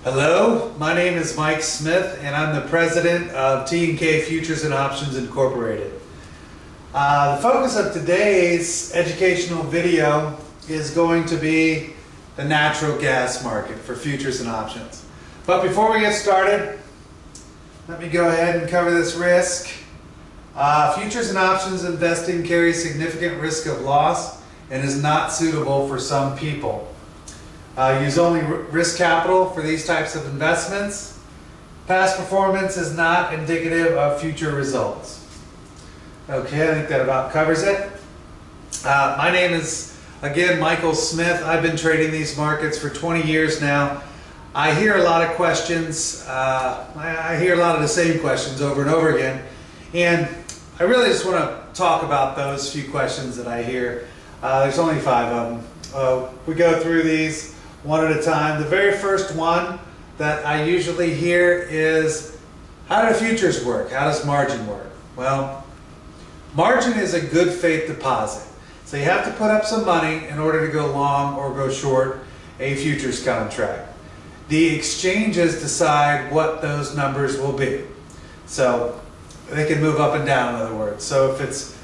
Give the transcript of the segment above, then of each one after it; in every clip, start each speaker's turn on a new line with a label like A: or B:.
A: Hello, my name is Mike Smith and I'm the president of T&K Futures and Options Incorporated. The focus of today's educational video is going to be the natural gas market for futures and options. But before we get started, let me go ahead and cover this risk. Futures and options investing carries significant risk of loss and is not suitable for some people. Use only risk capital for these types of investments. Past performance is not indicative of future results. Okay, I think that about covers it. My name is, again, Michael Smith. I've been trading these markets for 20 years now. I hear a lot of questions. I hear a lot of the same questions over and over again. And I really just want to talk about those few questions that I hear. There's only 5 of them. We go through these one at a time. The very first one that I usually hear is, how do futures work? How does margin work? Well, margin is a good faith deposit. So you have to put up some money in order to go long or go short a futures contract. The exchanges decide what those numbers will be. So they can move up and down, in other words. So if it's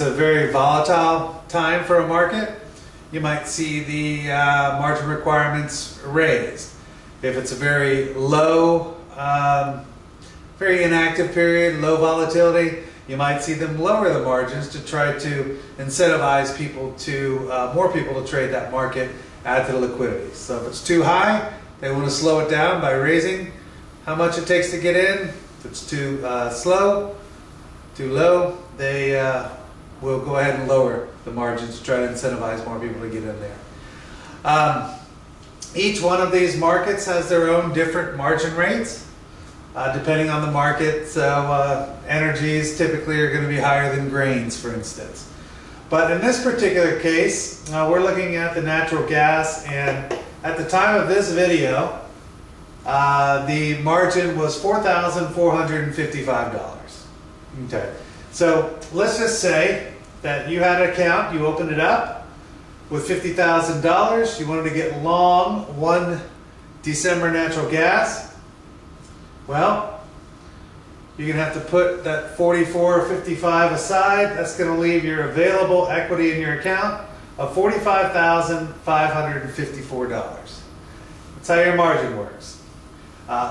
A: a very volatile time for a market, you might see the margin requirements raised. If it's a very low, very inactive period, low volatility, you might see them lower the margins to try to incentivize people to, more people to trade that market, add to the liquidity. So if it's too high, they want to slow it down by raising how much it takes to get in. If it's too too low, they will go ahead and lower the margins to try to incentivize more people to get in there. Each one of these markets has their own different margin rates, depending on the market. So energies typically are going to be higher than grains, for instance. But in this particular case, we're looking at the natural gas, and at the time of this video, the margin was $4,455. Okay, so let's just say that you had an account, you opened it up with $50,000, you wanted to get long one December natural gas. Well, you're going to have to put that $44.55 aside. That's going to leave your available equity in your account of $45,554. That's how your margin works.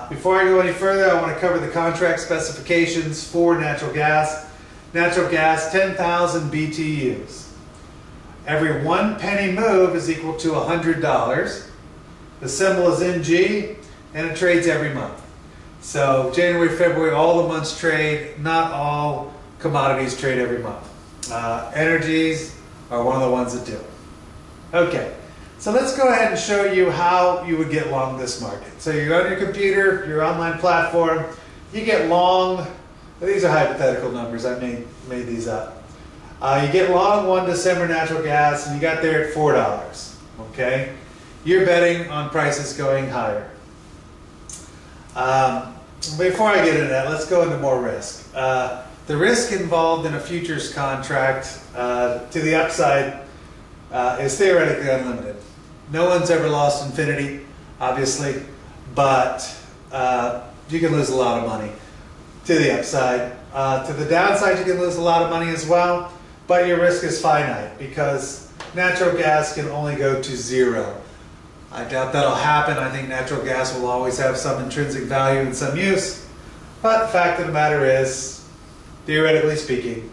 A: Before I go any further, I want to cover the contract specifications for natural gas. Natural gas, 10,000 BTUs. Every 1 penny move is equal to $100. The symbol is NG, and it trades every month. So January, February, all the months trade. Not all commodities trade every month. Energies are one of the ones that do. Okay, so let's go ahead and show you how you would get long this market. So you're on your computer, your online platform, you get long. These are hypothetical numbers, I made these up. You get long one December natural gas and you got there at $4, okay? You're betting on prices going higher. Before I get into that, let's go into more risk. The risk involved in a futures contract to the upside is theoretically unlimited. No one's ever lost infinity, obviously, but you can lose a lot of money. To the upside. To the downside, you can lose a lot of money as well, but your risk is finite because natural gas can only go to 0. I doubt that'll happen. I think natural gas will always have some intrinsic value and some use, but the fact of the matter is, theoretically speaking,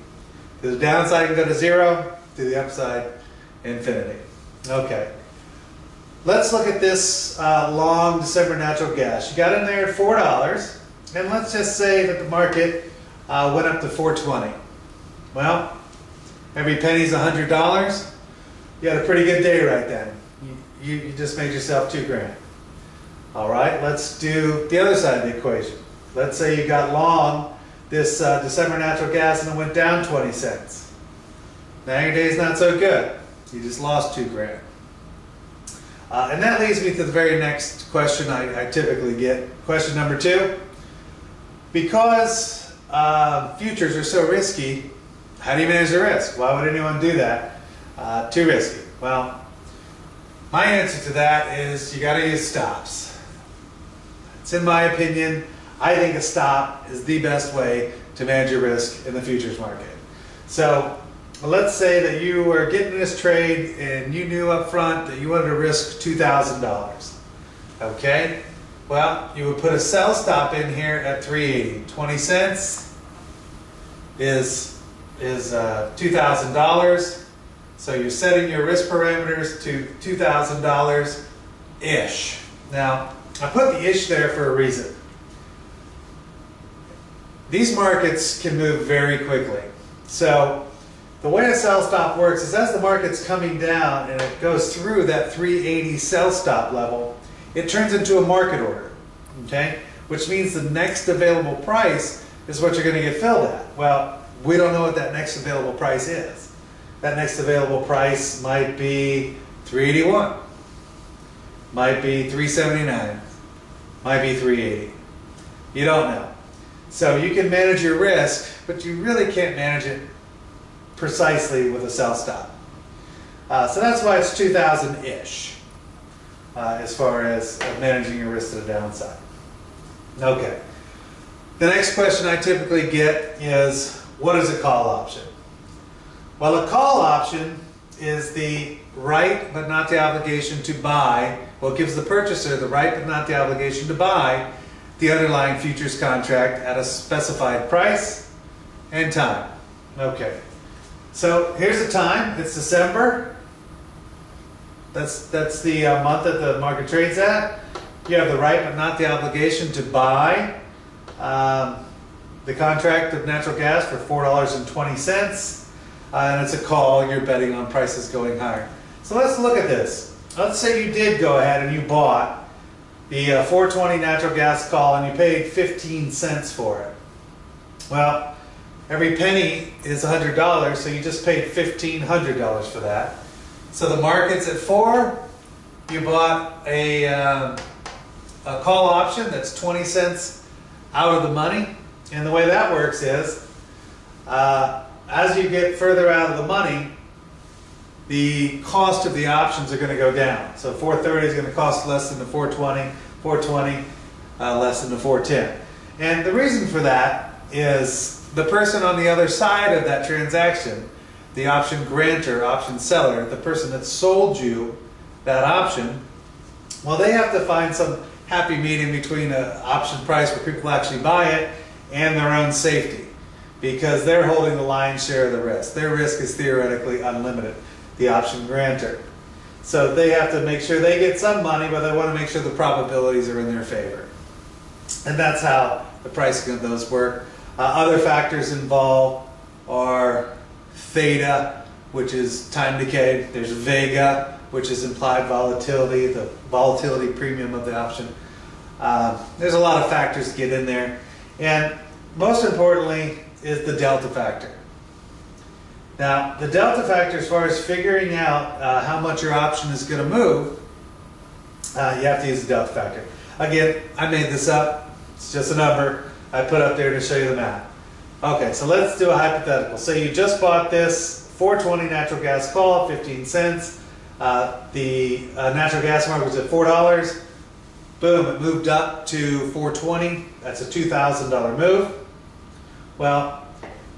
A: to the downside you can go to 0, to the upside, infinity. Okay. Let's look at this long December natural gas. You got in there at $4. And let's just say that the market went up to $4.20. Well, every penny's $100. You had a pretty good day right then. You just made yourself $2,000. All right, let's do the other side of the equation. Let's say you got long this December natural gas and it went down 20 cents. Now your day's not so good. You just lost $2,000. And that leads me to the very next question I typically get. Question number 2. Because futures are so risky, how do you manage the risk? Why would anyone do that? Too risky. Well, my answer to that is you got to use stops. It's in my opinion. I think a stop is the best way to manage your risk in the futures market. So let's say that you were getting this trade and you knew up front that you wanted to risk $2,000. Okay? Well, you would put a sell stop in here at 380. 20 cents is $2,000. So you're setting your risk parameters to $2,000-ish. Now, I put the ish there for a reason. These markets can move very quickly. So the way a sell stop works is as the market's coming down and it goes through that 380 sell stop level, it turns into a market order, okay? Which means the next available price is what you're going to get filled at. Well, we don't know what that next available price is. That next available price might be 381, might be 379, might be 380. You don't know. So you can manage your risk, but you really can't manage it precisely with a sell stop. So that's why it's 2,000-ish as far as managing your risk to the downside. Okay. The next question I typically get is, what is a call option? Well, a call option is the right but not the obligation to buy. Well, it gives the purchaser the right but not the obligation to buy the underlying futures contract at a specified price and time. Okay. So here's the time. It's December. That's the month that the market trades at. You have the right but not the obligation to buy the contract of natural gas for $4.20. And it's a call. You're betting on prices going higher. So let's look at this. Let's say you did go ahead and you bought the 420 natural gas call and you paid 15 cents for it. Well, every penny is $100, so you just paid $1,500 for that. So the market's at 4. You bought a call option that's 20 cents out of the money. And the way that works is, as you get further out of the money, the cost of the options are going to go down. So 430 is going to cost less than the 420, 420 less than the 410. And the reason for that is the person on the other side of that transaction, the option grantor, option seller, the person that sold you that option, well, they have to find some happy medium between an option price where people actually buy it and their own safety, because they're holding the lion's share of the risk. Their risk is theoretically unlimited, the option grantor. So they have to make sure they get some money, but they want to make sure the probabilities are in their favor. And that's how the pricing of those work. Other factors involved are theta, which is time decay. There's vega, which is implied volatility, the volatility premium of the option. There's a lot of factors to get in there. And most importantly is the delta factor. Now, the delta factor, as far as figuring out how much your option is going to move, you have to use the delta factor. Again, I made this up. It's just a number I put up there to show you the math. Okay, so let's do a hypothetical. Say you just bought this 420 natural gas call, 15 cents. The natural gas market was at $4. Boom, it moved up to 420. That's a $2,000 move. Well,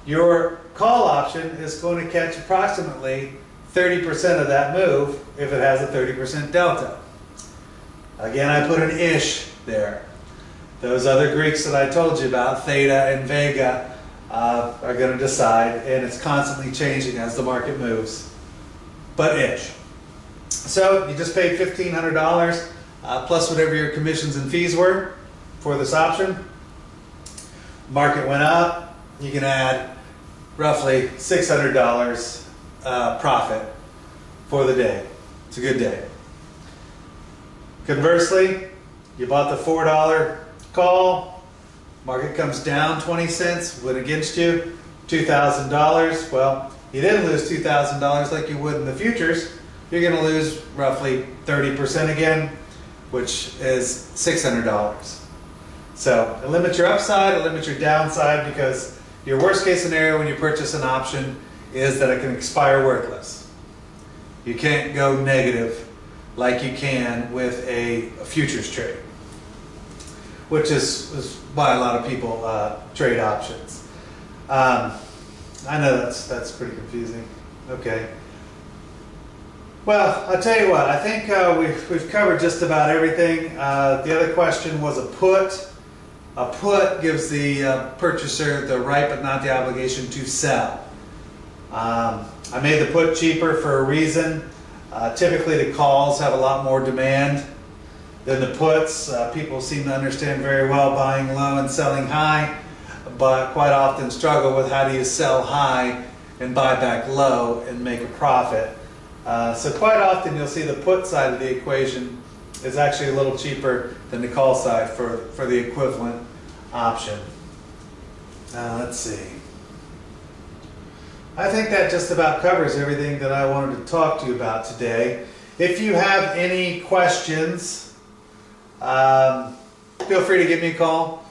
A: your call option is going to catch approximately 30% of that move if it has a 30% delta. Again, I put an ish there. Those other Greeks that I told you about, theta and vega, are going to decide, and it's constantly changing as the market moves, but ish. So you just paid $1,500 plus whatever your commissions and fees were for this option. Market went up. You can add roughly $600 profit for the day. It's a good day. Conversely, you bought the $4 call, market comes down 20 cents, went against you, $2,000. Well, you didn't lose $2,000 like you would in the futures. You're going to lose roughly 30% again, which is $600. So it limits your upside, it limits your downside, because your worst case scenario when you purchase an option is that it can expire worthless. You can't go negative like you can with a futures trade. which is why a lot of people trade options. I know that's pretty confusing. Okay. Well, I'll tell you what, I think we've covered just about everything. The other question was a put. A put gives the purchaser the right but not the obligation to sell. I made the put cheaper for a reason. Typically the calls have a lot more demand than the puts. People seem to understand very well buying low and selling high, but quite often struggle with how do you sell high and buy back low and make a profit. So quite often you'll see the put side of the equation is actually a little cheaper than the call side for the equivalent option. Let's see. I think that just about covers everything that I wanted to talk to you about today. If you have any questions, feel free to give me a call.